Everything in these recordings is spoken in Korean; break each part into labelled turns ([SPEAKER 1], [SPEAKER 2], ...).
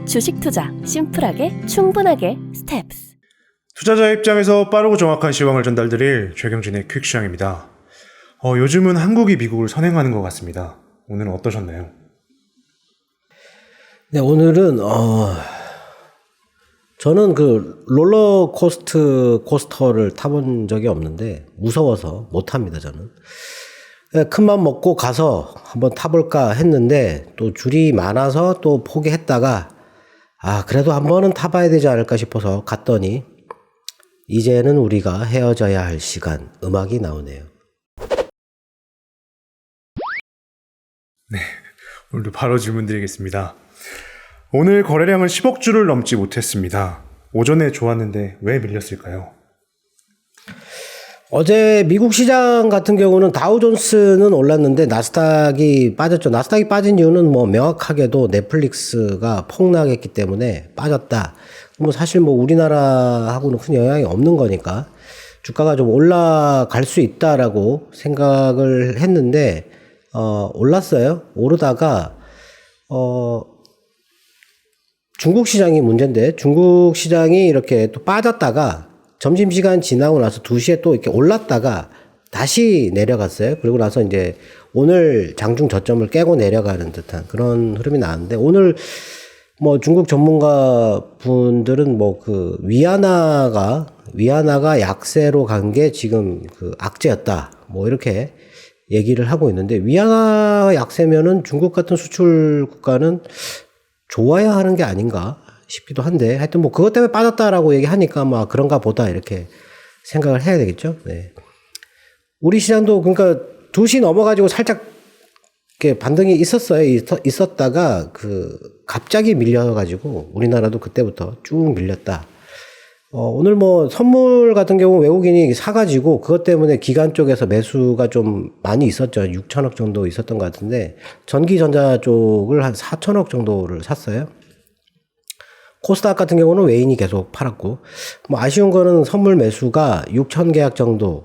[SPEAKER 1] 주식 투자 심플하게 충분하게 스텝스.
[SPEAKER 2] 투자자 입장에서 빠르고 정확한 시황을 전달드릴 최경진의 퀵시황입니다. 요즘은 한국이 미국을 선행하는 것 같습니다. 오늘은 어떠셨나요?
[SPEAKER 3] 네, 오늘은 저는 그 롤러코스터를 타본 적이 없는데 무서워서 못 탑니다. 저는 큰맘 먹고 가서 한번 타볼까 했는데 또 줄이 많아서 또 포기했다가 그래도 한 번은 타봐야 되지 않을까 싶어서 갔더니 이제는 우리가 헤어져야 할 시간, 음악이 나오네요.
[SPEAKER 2] 네, 오늘도 바로 질문 드리겠습니다. 오늘 거래량은 10억 주를 넘지 못했습니다. 오전에 좋았는데 왜 밀렸을까요?
[SPEAKER 3] 어제 미국 시장 같은 경우는 다우존스는 올랐는데 나스닥이 빠졌죠. 나스닥이 빠진 이유는 뭐 명확하게도 넷플릭스가 폭락했기 때문에 빠졌다. 뭐 사실 뭐 우리나라하고는 큰 영향이 없는 거니까 주가가 좀 올라갈 수 있다라고 생각을 했는데 올랐어요. 오르다가 중국 시장이 문제인데 중국 시장이 이렇게 또 빠졌다가 점심시간 지나고 나서 2시에 또 이렇게 올랐다가 다시 내려갔어요. 그리고 나서 이제 오늘 장중 저점을 깨고 내려가는 듯한 그런 흐름이 나왔는데 오늘 뭐 중국 전문가 분들은 뭐 그 위안화가 약세로 간 게 지금 그 악재였다. 뭐 이렇게 얘기를 하고 있는데 위안화 약세면은 중국 같은 수출 국가는 좋아야 하는 게 아닌가 싶기도 한데 하여튼 뭐 그것 때문에 빠졌다라고 얘기하니까 뭐 그런가 보다 이렇게 생각을 해야 되겠죠. 네. 우리 시장도 그러니까 2시 넘어가지고 살짝 이렇게 반등이 있었다가 갑자기 밀려가지고 우리나라도 그때부터 쭉 밀렸다. 오늘 뭐 선물 같은 경우 외국인이 사가지고 그것 때문에 기관 쪽에서 매수가 좀 많이 있었죠. 6천억 정도 있었던 것 같은데 전기전자 쪽을 한 4천억 정도를 샀어요. 코스닥 같은 경우는 외인이 계속 팔았고 뭐 아쉬운 거는 선물 매수가 6천 계약 정도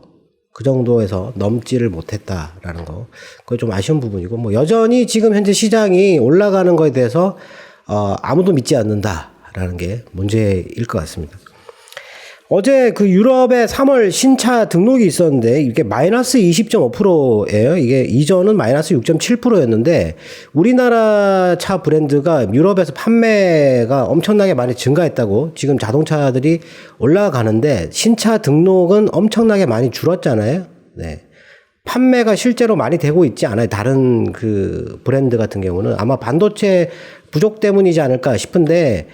[SPEAKER 3] 그 정도에서 넘지를 못했다라는 거. 그게 좀 아쉬운 부분이고 뭐 여전히 지금 현재 시장이 올라가는 거에 대해서 아무도 믿지 않는다라는 게 문제일 것 같습니다. 어제 그 유럽의 3월 신차 등록이 있었는데 이게 마이너스 20.5%예요. 이게 이전은 마이너스 6.7%였는데 우리나라 차 브랜드가 유럽에서 판매가 엄청나게 많이 증가했다고 지금 자동차들이 올라가는데 신차 등록은 엄청나게 많이 줄었잖아요. 네. 판매가 실제로 많이 되고 있지 않아요. 다른 그 브랜드 같은 경우는 아마 반도체 부족 때문이지 않을까 싶은데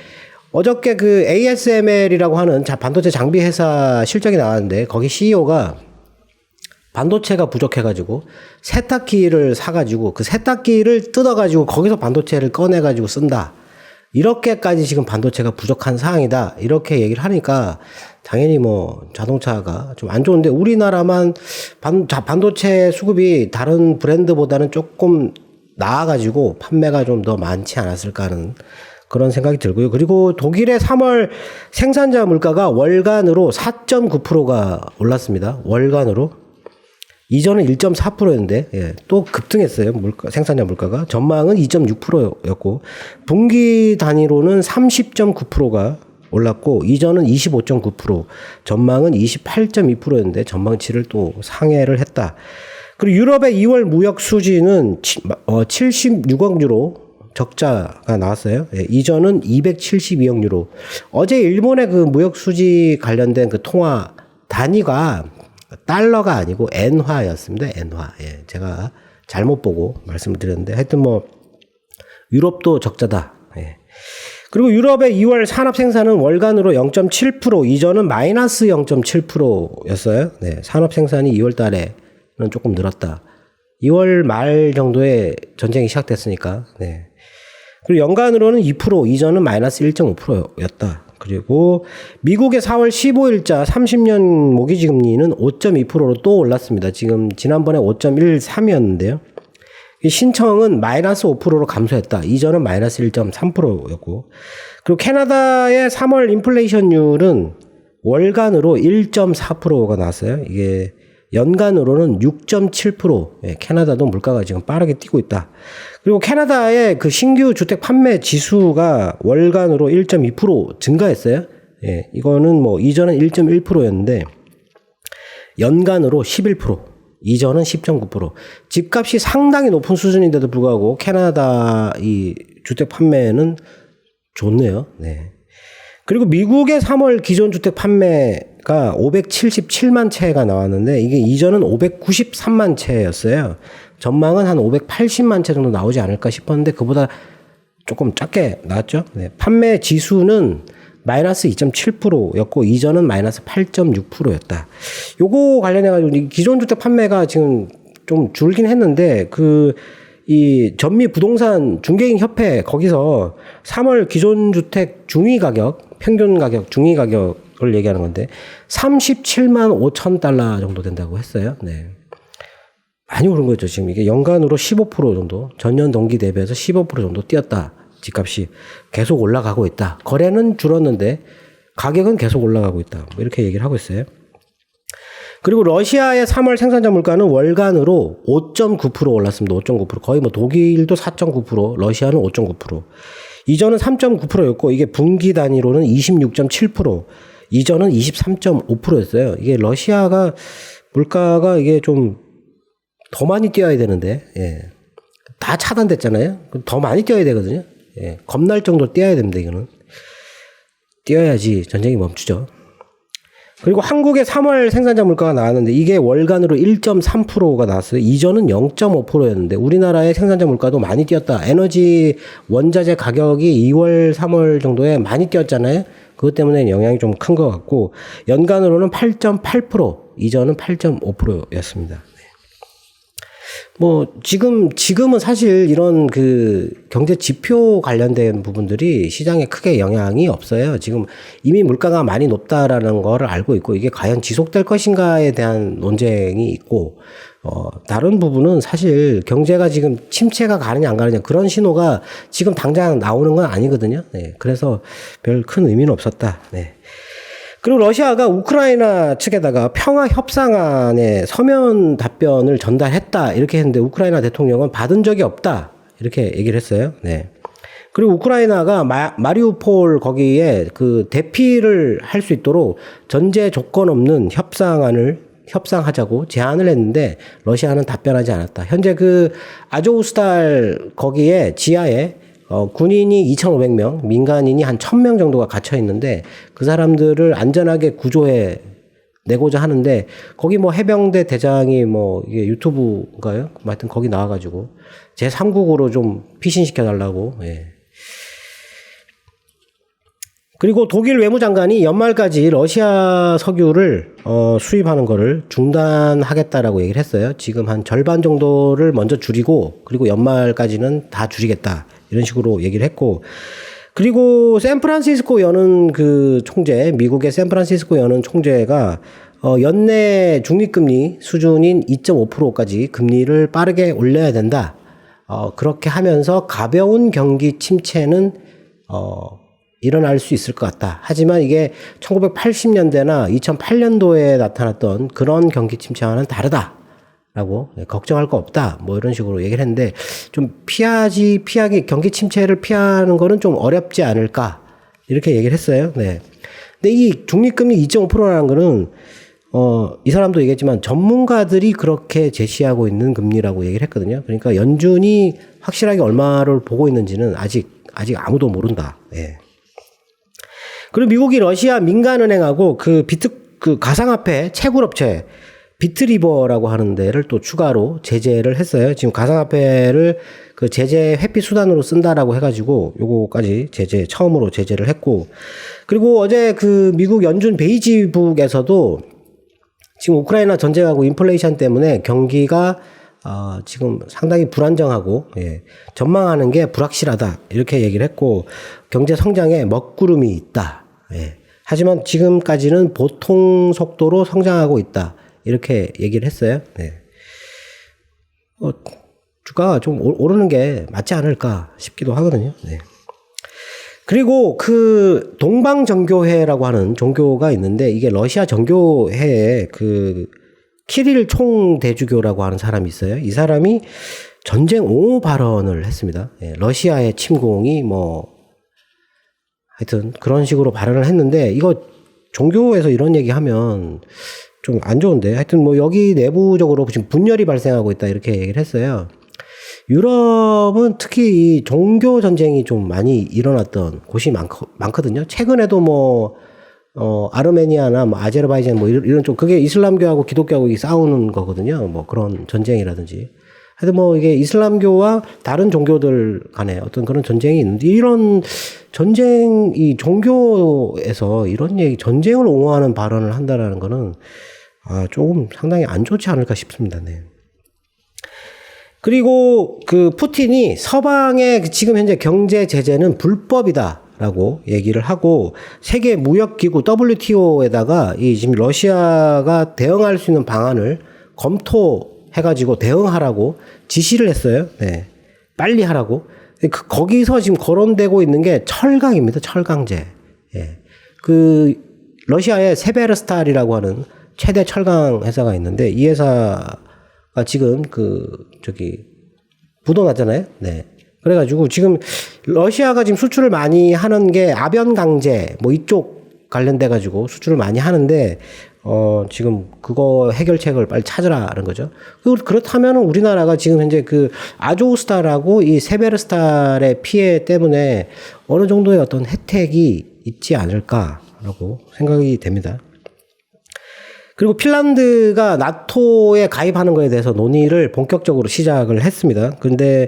[SPEAKER 3] 어저께 그 ASML이라고 하는 반도체 장비 회사 실적이 나왔는데 거기 CEO가 반도체가 부족해가지고 세탁기를 사가지고 그 세탁기를 뜯어가지고 거기서 반도체를 꺼내가지고 쓴다. 이렇게까지 지금 반도체가 부족한 상황이다. 이렇게 얘기를 하니까 당연히 뭐 자동차가 좀 안 좋은데 우리나라만 반도체 수급이 다른 브랜드보다는 조금 나아가지고 판매가 좀 더 많지 않았을까 하는 그런 생각이 들고요. 그리고 독일의 3월 생산자 물가가 월간으로 4.9%가 올랐습니다. 월간으로. 이전은 1.4%였는데 또 급등했어요. 생산자 물가가. 전망은 2.6%였고 분기 단위로는 30.9%가 올랐고 이전은 25.9%, 전망은 28.2%였는데 전망치를 또 상회를 했다. 그리고 유럽의 2월 무역 수지는 76억 유로 적자가 나왔어요. 이전은 272억 유로. 어제 일본의 그 무역 수지 관련된 그 통화 단위가 달러가 아니고 엔화였습니다. 엔화. 제가 잘못 보고 말씀을 드렸는데 하여튼 뭐 유럽도 적자다. 그리고 유럽의 2월 산업 생산은 월간으로 0.7%, 이전은 마이너스 0.7%였어요. 산업 생산이 2월 달에는 조금 늘었다. 2월 말 정도에 전쟁이 시작됐으니까. 그리고 연간으로는 2%, 이전은 마이너스 1.5%였다. 그리고 미국의 4월 15일자 30년 모기지금리는 5.2%로 또 올랐습니다. 지금 지난번에 5.13이었는데요. 신청은 마이너스 5%로 감소했다. 이전은 마이너스 1.3%였고. 그리고 캐나다의 3월 인플레이션율은 월간으로 1.4%가 나왔어요. 이게 연간으로는 6.7%. 예, 캐나다도 물가가 지금 빠르게 뛰고 있다. 그리고 캐나다의 그 신규 주택 판매 지수가 월간으로 1.2% 증가했어요. 예, 이거는 뭐 이전은 1.1%였는데 연간으로 11%, 이전은 10.9%. 집값이 상당히 높은 수준인데도 불구하고 캐나다 이 주택 판매는 좋네요. 네. 그리고 미국의 3월 기존 주택 판매가 577만 채가 나왔는데 이게 이전은 593만 채였어요. 전망은 한 580만 채 정도 나오지 않을까 싶었는데 그보다 조금 작게 나왔죠. 네. 판매 지수는 마이너스 2.7%였고 이전은 마이너스 8.6%였다. 요거 관련해가지고 기존 주택 판매가 지금 좀 줄긴 했는데 이 전미 부동산 중개인 협회 거기서 3월 기존 주택 중위 가격 평균 가격, 중위 가격을 얘기하는 건데 37만 5천 달러 정도 된다고 했어요. 네. 많이 오른 거죠. 지금 이게 연간으로 15% 정도, 전년 동기 대비해서 15% 정도 뛰었다. 집값이 계속 올라가고 있다. 거래는 줄었는데 가격은 계속 올라가고 있다. 뭐 이렇게 얘기를 하고 있어요. 그리고 러시아의 3월 생산자 물가는 월간으로 5.9% 올랐습니다. 5.9%. 거의 뭐 독일도 4.9%, 러시아는 5.9%. 이전은 3.9%였고 이게 분기 단위로는 26.7%, 이전은 23.5%였어요. 이게 러시아가 물가가 이게 좀 더 많이 뛰어야 되는데, 예. 다 차단됐잖아요. 더 많이 뛰어야 되거든요. 예. 겁날 정도로 뛰어야 됩니다, 이거는. 뛰어야지 전쟁이 멈추죠. 그리고 한국의 3월 생산자 물가가 나왔는데 이게 월간으로 1.3%가 나왔어요. 이전은 0.5%였는데 우리나라의 생산자 물가도 많이 뛰었다. 에너지 원자재 가격이 2월, 3월 정도에 많이 뛰었잖아요. 그것 때문에 영향이 좀 큰 것 같고 연간으로는 8.8%, 이전은 8.5%였습니다. 뭐 지금은 사실 이런 그 경제 지표 관련된 부분들이 시장에 크게 영향이 없어요. 지금 이미 물가가 많이 높다라는 거를 알고 있고 이게 과연 지속될 것인가에 대한 논쟁이 있고 다른 부분은 사실 경제가 지금 침체가 가느냐 안 가느냐 그런 신호가 지금 당장 나오는 건 아니거든요. 네. 그래서 별 큰 의미는 없었다. 네. 그리고 러시아가 우크라이나 측에다가 평화 협상안에 서면 답변을 전달했다 이렇게 했는데 우크라이나 대통령은 받은 적이 없다 이렇게 얘기를 했어요. 네. 그리고 우크라이나가 마리우폴 거기에 그 대피를 할 수 있도록 전제 조건 없는 협상하자고 제안을 했는데 러시아는 답변하지 않았다. 현재 그 아조우스탈 거기에 지하에 군인이 2,500명, 민간인이 한 1,000명 정도가 갇혀 있는데 그 사람들을 안전하게 구조해 내고자 하는데 거기 뭐 해병대 대장이 뭐 이게 유튜브인가요? 하여튼 거기 나와가지고 제3국으로 좀 피신시켜 달라고. 예. 그리고 독일 외무장관이 연말까지 러시아 석유를 수입하는 거를 중단하겠다라고 얘기를 했어요. 지금 한 절반 정도를 먼저 줄이고 그리고 연말까지는 다 줄이겠다. 이런 식으로 얘기를 했고 그리고 샌프란시스코 여는 그 총재 미국의 샌프란시스코 여는 총재가 연내 중립금리 수준인 2.5%까지 금리를 빠르게 올려야 된다. 그렇게 하면서 가벼운 경기 침체는 일어날 수 있을 것 같다. 하지만 이게 1980년대나 2008년도에 나타났던 그런 경기 침체와는 다르다. 라고 걱정할 거 없다 뭐 이런 식으로 얘기를 했는데 좀 피하기 경기 침체를 피하는 거는 좀 어렵지 않을까 이렇게 얘기를 했어요. 네. 근데 이 중립금리 2.5%라는 거는 이 사람도 얘기했지만 전문가들이 그렇게 제시하고 있는 금리라고 얘기를 했거든요. 그러니까 연준이 확실하게 얼마를 보고 있는지는 아직 아무도 모른다. 네. 그리고 미국이 러시아 민간은행하고 그 가상화폐 채굴업체 비트리버라고 하는 데를 또 추가로 제재를 했어요. 지금 가상화폐를 그 제재 회피 수단으로 쓴다라고 해가지고 요거까지 처음으로 제재를 했고 그리고 어제 그 미국 연준 베이지북에서도 지금 우크라이나 전쟁하고 인플레이션 때문에 경기가 지금 상당히 불안정하고 전망하는 게 불확실하다 이렇게 얘기를 했고 경제 성장에 먹구름이 있다. 하지만 지금까지는 보통 속도로 성장하고 있다. 이렇게 얘기를 했어요. 네. 주가가 좀 오르는 게 맞지 않을까 싶기도 하거든요. 네. 그리고 그 동방정교회라고 하는 종교가 있는데 이게 러시아 정교회의 그 키릴 총대주교라고 하는 사람이 있어요. 이 사람이 전쟁 옹호 발언을 했습니다. 예, 러시아의 침공이 뭐 하여튼 그런 식으로 발언을 했는데 이거 종교에서 이런 얘기하면 좀 안 좋은데 하여튼 뭐 여기 내부적으로 지금 분열이 발생하고 있다 이렇게 얘기를 했어요. 유럽은 특히 이 종교 전쟁이 좀 많이 일어났던 곳이 많거든요. 최근에도 뭐 아르메니아나 뭐 아제르바이잔 뭐 이런 쪽 그게 이슬람교하고 기독교하고 싸우는 거거든요. 뭐 그런 전쟁이라든지. 하여튼 뭐 이게 이슬람교와 다른 종교들 간에 어떤 그런 전쟁이 있는데 이런 전쟁 이 종교에서 이런 얘기 전쟁을 옹호하는 발언을 한다라는 거는 조금 상당히 안 좋지 않을까 싶습니다. 네. 그리고 그 푸틴이 서방의 지금 현재 경제 제재는 불법이다라고 얘기를 하고 세계 무역 기구 WTO에다가 이 지금 러시아가 대응할 수 있는 방안을 검토해가지고 대응하라고 지시를 했어요. 네. 빨리 하라고. 거기서 지금 거론되고 있는 게 철강입니다. 철강제. 예. 그 러시아의 세베르스탈이라고 하는 최대 철강 회사가 있는데 이 회사가 지금 부도 났잖아요. 네. 그래가지고 지금 러시아가 지금 수출을 많이 하는 게 아변 강제 뭐 이쪽 관련돼가지고 수출을 많이 하는데 지금 그거 해결책을 빨리 찾으라는 거죠. 그렇다면 우리나라가 지금 현재 그 아조스탈하고 이 세베르스탈의 피해 때문에 어느 정도의 어떤 혜택이 있지 않을까라고 생각이 됩니다. 그리고 핀란드가 나토에 가입하는 것에 대해서 논의를 본격적으로 시작을 했습니다. 근데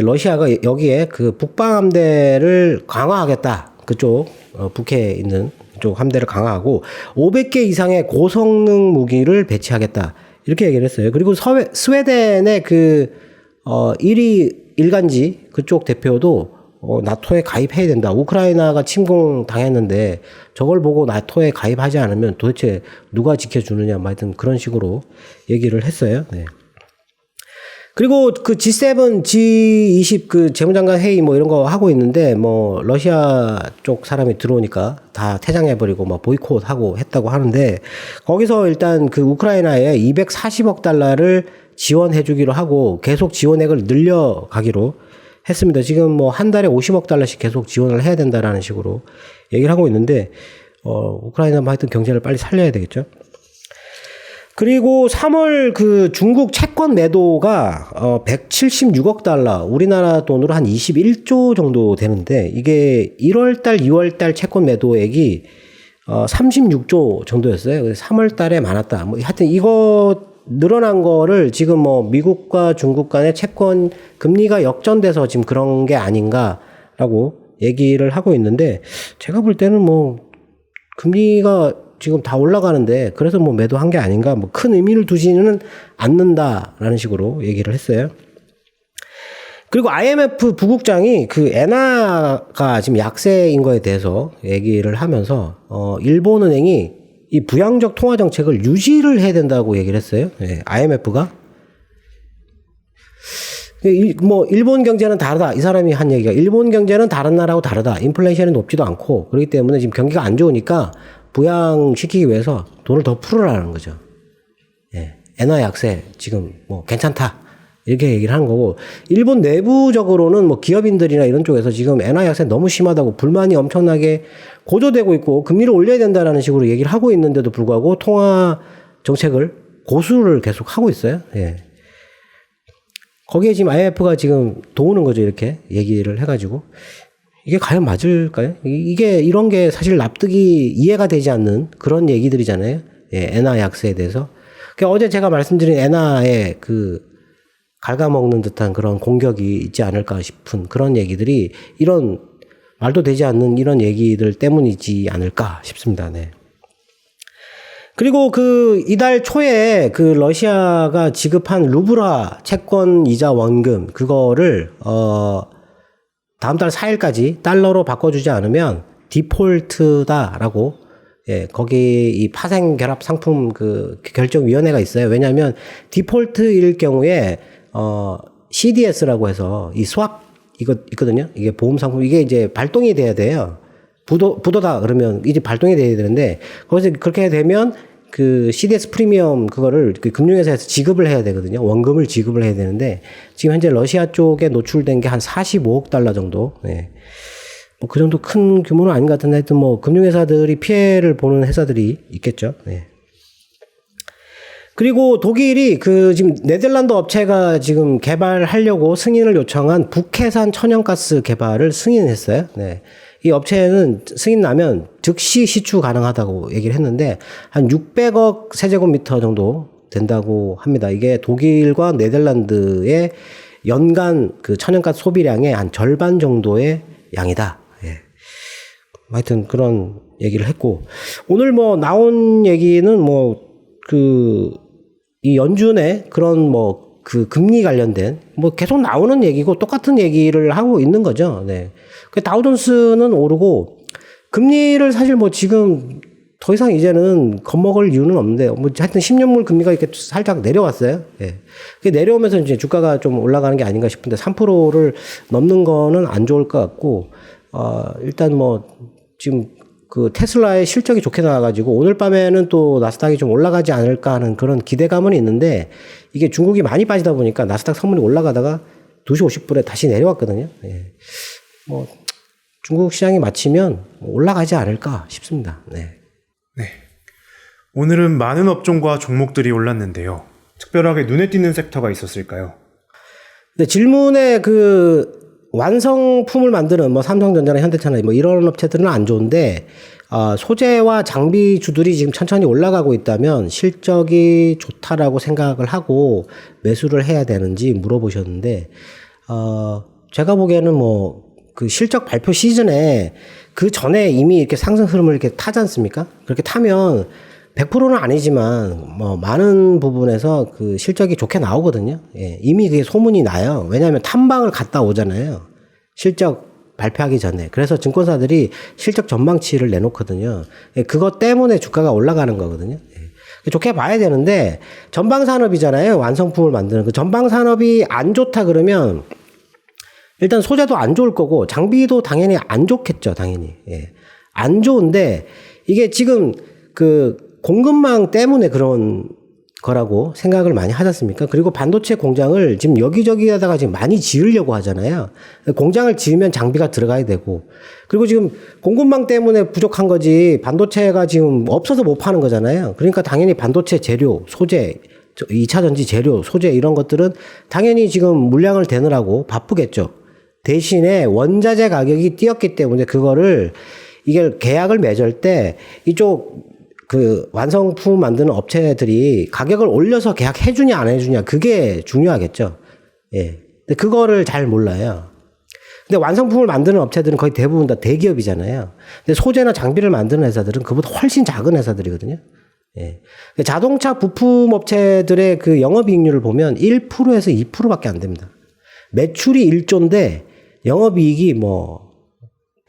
[SPEAKER 3] 러시아가 여기에 그 북방함대를 강화하겠다. 그쪽 북해에 있는 쪽 함대를 강화하고 500개 이상의 고성능 무기를 배치하겠다. 이렇게 얘기를 했어요. 그리고 스웨덴의 그 1위 일간지 그쪽 대표도 나토에 가입해야 된다. 우크라이나가 침공당했는데 저걸 보고 나토에 가입하지 않으면 도대체 누가 지켜주느냐. 하여튼 그런 식으로 얘기를 했어요. 네. 그리고 그 G7, G20 그 재무장관 회의 뭐 이런 거 하고 있는데 뭐 러시아 쪽 사람이 들어오니까 다 퇴장해버리고 뭐 보이콧하고 했다고 하는데 거기서 일단 그 우크라이나에 240억 달러를 지원해주기로 하고 계속 지원액을 늘려가기로 했습니다. 지금 뭐 한 달에 50억 달러씩 계속 지원을 해야 된다라는 식으로 얘기를 하고 있는데 우크라이나 뭐 하여튼 경제를 빨리 살려야 되겠죠. 그리고 3월 그 중국 채권 매도가 176억 달러, 우리나라 돈으로 한 21조 정도 되는데 이게 1월 달, 2월 달 채권 매도액이 36조 정도였어요. 그래서 3월 달에 많았다. 뭐 하여튼 이거 늘어난 거를 지금 뭐 미국과 중국 간의 채권 금리가 역전돼서 지금 그런 게 아닌가라고 얘기를 하고 있는데 제가 볼 때는 뭐 금리가 지금 다 올라가는데 그래서 뭐 매도한 게 아닌가 뭐 큰 의미를 두지는 않는다라는 식으로 얘기를 했어요. 그리고 IMF 부국장이 그 엔화가 지금 약세인 거에 대해서 얘기를 하면서 일본은행이 이 부양적 통화 정책을 유지를 해야 된다고 얘기를 했어요. 네, IMF가 뭐 일본 경제는 다르다. 이 사람이 한 얘기가 일본 경제는 다른 나라하고 다르다. 인플레이션이 높지도 않고 그렇기 때문에 지금 경기가 안 좋으니까 부양시키기 위해서 돈을 더 풀으라는 거죠. 예, 엔화 약세 지금 뭐 괜찮다 이렇게 얘기를 하는 거고 일본 내부적으로는 뭐 기업인들이나 이런 쪽에서 지금 엔화 약세 너무 심하다고 불만이 엄청나게 고조되고 있고 금리를 올려야 된다라는 식으로 얘기를 하고 있는데도 불구하고 통화 정책을 고수를 계속 하고 있어요. 예. 거기에 지금 IMF가 지금 도우는 거죠. 이렇게 얘기를 해가지고 이게 과연 맞을까요? 이게 이런 게 사실 납득이 이해가 되지 않는 그런 얘기들이잖아요. 예, 엔화 약세에 대해서. 그러니까 어제 제가 말씀드린 엔화의 그 갉아먹는 듯한 그런 공격이 있지 않을까 싶은 그런 얘기들이 이런 말도 되지 않는 이런 얘기들 때문이지 않을까 싶습니다. 네. 그리고 그 이달 초에 그 러시아가 지급한 루블화 채권 이자 원금 그거를 다음 달 4일까지 달러로 바꿔주지 않으면 디폴트다라고 예, 거기 이 파생 결합 상품 그 결정위원회가 있어요. 왜냐하면 디폴트일 경우에 CDS라고 해서 이 스왑 이거 있거든요. 이게 보험 상품 이게 이제 발동이 돼야 돼요. 부도다 그러면 이제 발동이 돼야 되는데 거기서 그렇게 되면 그 CDS 프리미엄 그거를 그 금융회사에서 지급을 해야 되거든요. 원금을 지급을 해야 되는데 지금 현재 러시아 쪽에 노출된 게 한 45억 달러 정도. 예. 뭐 그 정도 큰 규모는 아닌 것 같은데 하여튼 뭐 금융회사들이 피해를 보는 회사들이 있겠죠. 예. 그리고 독일이 그 지금 네덜란드 업체가 지금 개발하려고 승인을 요청한 북해산 천연가스 개발을 승인했어요. 네. 이 업체는 승인 나면 즉시 시추 가능하다고 얘기를 했는데 한 600억 세제곱미터 정도 된다고 합니다. 이게 독일과 네덜란드의 연간 그 천연가스 소비량의 한 절반 정도의 양이다. 예. 하여튼 그런 얘기를 했고 오늘 뭐 나온 얘기는 뭐 이 연준의 그런 뭐 그 금리 관련된 뭐 계속 나오는 얘기고 똑같은 얘기를 하고 있는 거죠. 네. 그 다우존스는 오르고 금리를 사실 뭐 지금 더 이상 이제는 겁먹을 이유는 없는데 뭐 하여튼 10년물 금리가 이렇게 살짝 내려왔어요. 예. 그 내려오면서 이제 주가가 좀 올라가는 게 아닌가 싶은데 3%를 넘는 거는 안 좋을 것 같고 일단 뭐 지금 그 테슬라의 실적이 좋게 나와가지고 오늘 밤에는 또 나스닥이 좀 올라가지 않을까 하는 그런 기대감은 있는데 이게 중국이 많이 빠지다 보니까 나스닥 선물이 올라가다가 2시 50분에 다시 내려왔거든요. 예. 뭐 중국 시장이 마치면 올라가지 않을까 싶습니다. 네.
[SPEAKER 2] 네. 오늘은 많은 업종과 종목들이 올랐는데요. 특별하게 눈에 띄는 섹터가 있었을까요?
[SPEAKER 3] 네, 질문에 그 완성품을 만드는 뭐 삼성전자나 현대차나 뭐 이런 업체들은 안 좋은데 소재와 장비주들이 지금 천천히 올라가고 있다면 실적이 좋다라고 생각을 하고 매수를 해야 되는지 물어보셨는데 제가 보기에는 뭐 그 실적 발표 시즌에 그 전에 이미 이렇게 상승 흐름을 이렇게 타지 않습니까? 그렇게 타면 100%는 아니지만 뭐 많은 부분에서 그 실적이 좋게 나오거든요. 예, 이미 그게 소문이 나요. 왜냐하면 탐방을 갔다 오잖아요. 실적 발표하기 전에. 그래서 증권사들이 실적 전망치를 내놓거든요. 예, 그것 때문에 주가가 올라가는 거거든요. 예, 좋게 봐야 되는데 전방산업이잖아요. 완성품을 만드는 그 전방산업이 안 좋다 그러면 일단 소재도 안 좋을 거고 장비도 당연히 안 좋겠죠. 당연히. 예. 안 좋은데 이게 지금 그 공급망 때문에 그런 거라고 생각을 많이 하지 않습니까? 그리고 반도체 공장을 지금 여기저기에다가 지금 많이 지으려고 하잖아요. 공장을 지으면 장비가 들어가야 되고 그리고 지금 공급망 때문에 부족한 거지 반도체가 지금 없어서 못 파는 거잖아요. 그러니까 당연히 반도체 재료, 소재, 2차 전지 재료, 소재 이런 것들은 당연히 지금 물량을 대느라고 바쁘겠죠. 대신에 원자재 가격이 뛰었기 때문에 그거를 이게 계약을 맺을 때 이쪽 그 완성품 만드는 업체들이 가격을 올려서 계약해주냐 안 해주냐 그게 중요하겠죠. 예. 근데 그거를 잘 몰라요. 근데 완성품을 만드는 업체들은 거의 대부분 다 대기업이잖아요. 근데 소재나 장비를 만드는 회사들은 그보다 훨씬 작은 회사들이거든요. 예. 자동차 부품 업체들의 그 영업이익률을 보면 1%에서 2%밖에 안 됩니다. 매출이 1조인데 영업이익이 뭐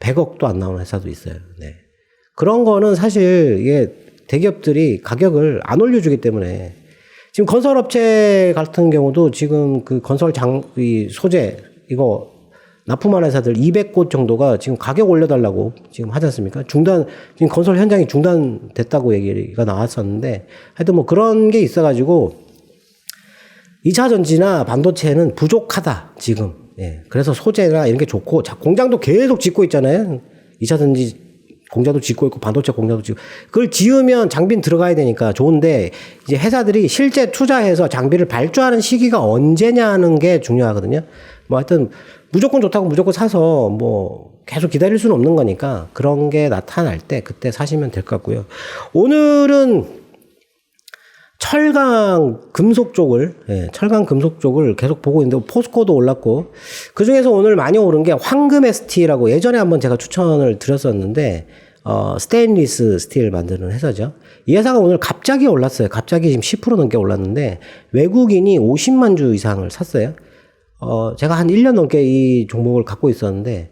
[SPEAKER 3] 100억도 안 나오는 회사도 있어요. 네. 그런 거는 사실 이게 대기업들이 가격을 안 올려주기 때문에 지금 건설업체 같은 경우도 지금 그 건설 이 소재 이거 납품하는 회사들 200곳 정도가 지금 가격 올려달라고 지금 하지 않습니까? 지금 건설 현장이 중단됐다고 얘기가 나왔었는데 하여튼 뭐 그런 게 있어가지고 2차 전지나 반도체는 부족하다 지금. 예. 그래서 소재나 이런 게 좋고 공장도 계속 짓고 있잖아요. 2차 전지 공장도 짓고 있고 반도체 공장도 짓고 그걸 지으면 장비는 들어가야 되니까 좋은데 이제 회사들이 실제 투자해서 장비를 발주하는 시기가 언제냐는 게 중요하거든요. 뭐 하여튼 무조건 좋다고 무조건 사서 뭐 계속 기다릴 수는 없는 거니까 그런 게 나타날 때 그때 사시면 될 것 같고요. 오늘은 철강 금속 쪽을 계속 보고 있는데 포스코도 올랐고 그 중에서 오늘 많이 오른 게 황금 ST라고 예전에 한번 제가 추천을 드렸었는데 스테인리스 스틸 만드는 회사죠. 이 회사가 오늘 갑자기 올랐어요. 갑자기 지금 10% 넘게 올랐는데 외국인이 50만 주 이상을 샀어요. 제가 한 1년 넘게 이 종목을 갖고 있었는데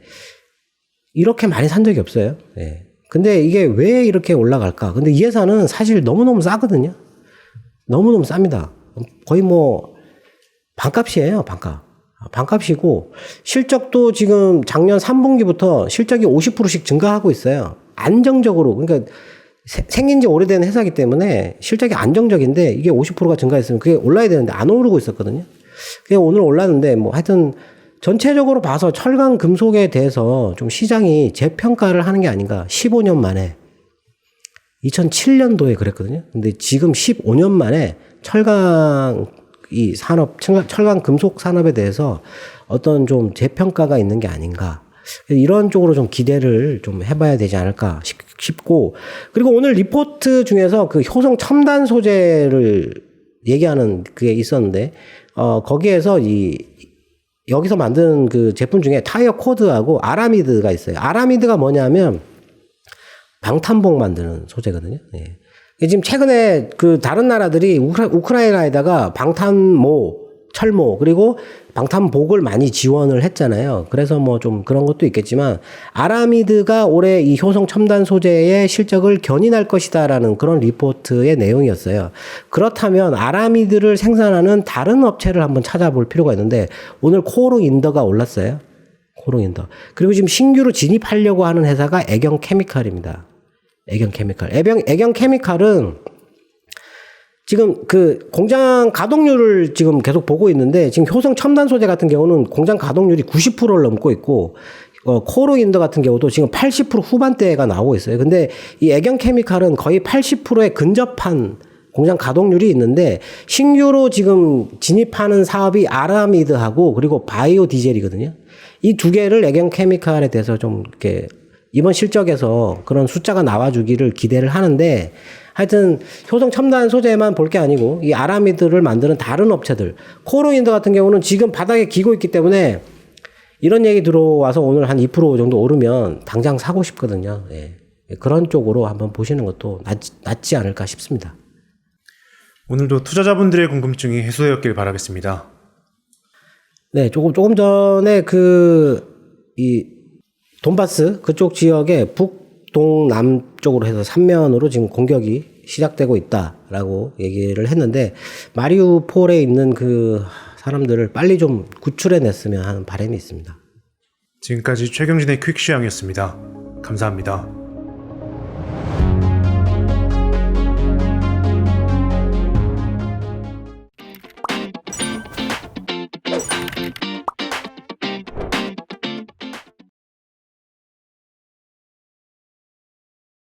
[SPEAKER 3] 이렇게 많이 산 적이 없어요. 예. 근데 이게 왜 이렇게 올라갈까? 근데 이 회사는 사실 너무너무 싸거든요. 너무너무 쌉니다. 거의 뭐 반값이에요. 반값이고 실적도 지금 작년 3분기부터 실적이 50%씩 증가하고 있어요. 안정적으로. 그러니까 생긴 지 오래된 회사이기 때문에 실적이 안정적인데 이게 50%가 증가했으면 그게 올라야 되는데 안 오르고 있었거든요. 그게 오늘 올랐는데 뭐 하여튼 전체적으로 봐서 철강 금속에 대해서 좀 시장이 재평가를 하는 게 아닌가. 15년 만에 2007년도에 그랬거든요. 근데 지금 15년 만에 철강 이 산업, 철강 금속 산업에 대해서 어떤 좀 재평가가 있는 게 아닌가. 이런 쪽으로 좀 기대를 좀 해봐야 되지 않을까 싶고. 그리고 오늘 리포트 중에서 그 효성 첨단 소재를 얘기하는 그게 있었는데, 거기에서 여기서 만든 그 제품 중에 타이어 코드하고 아라미드가 있어요. 아라미드가 뭐냐면 방탄복 만드는 소재거든요. 예. 지금 최근에 그 다른 나라들이 우크라이나에다가 방탄모, 철모, 그리고 방탄복을 많이 지원을 했잖아요. 그래서 뭐 좀 그런 것도 있겠지만 아라미드가 올해 이 효성 첨단 소재의 실적을 견인할 것이다라는 그런 리포트의 내용이었어요. 그렇다면 아라미드를 생산하는 다른 업체를 한번 찾아볼 필요가 있는데 오늘 코오롱 인더가 올랐어요. 코오롱 인더. 그리고 지금 신규로 진입하려고 하는 회사가 애경 케미칼입니다. 애경 케미칼. 애경 케미칼은 지금 그 공장 가동률을 지금 계속 보고 있는데 지금 효성 첨단 소재 같은 경우는 공장 가동률이 90%를 넘고 있고 코오롱 인더 같은 경우도 지금 80% 후반대가 나오고 있어요. 근데 이 애경 케미칼은 거의 80%에 근접한 공장 가동률이 있는데 신규로 지금 진입하는 사업이 아라미드하고 그리고 바이오 디젤이거든요. 이 두 개를 애경 케미칼에 대해서 좀 이렇게 이번 실적에서 그런 숫자가 나와주기를 기대를 하는데 하여튼 효성 첨단 소재만 볼 게 아니고 이 아라미드를 만드는 다른 업체들 코오롱 인더 같은 경우는 지금 바닥에 기고 있기 때문에 이런 얘기 들어와서 오늘 한 2% 정도 오르면 당장 사고 싶거든요. 예. 그런 쪽으로 한번 보시는 것도 낫지 않을까 싶습니다.
[SPEAKER 2] 오늘도 투자자분들의 궁금증이 해소되었길 바라겠습니다.
[SPEAKER 3] 네, 조금 전에 이 돈바스 그쪽 지역에 북동남 쪽으로 해서 3면으로 지금 공격이 시작되고 있다라고 얘기를 했는데 마리우폴에 있는 그 사람들을 빨리 좀 구출해냈으면 하는 바람이 있습니다.
[SPEAKER 2] 지금까지 최경진의 퀵시황이었습니다. 감사합니다.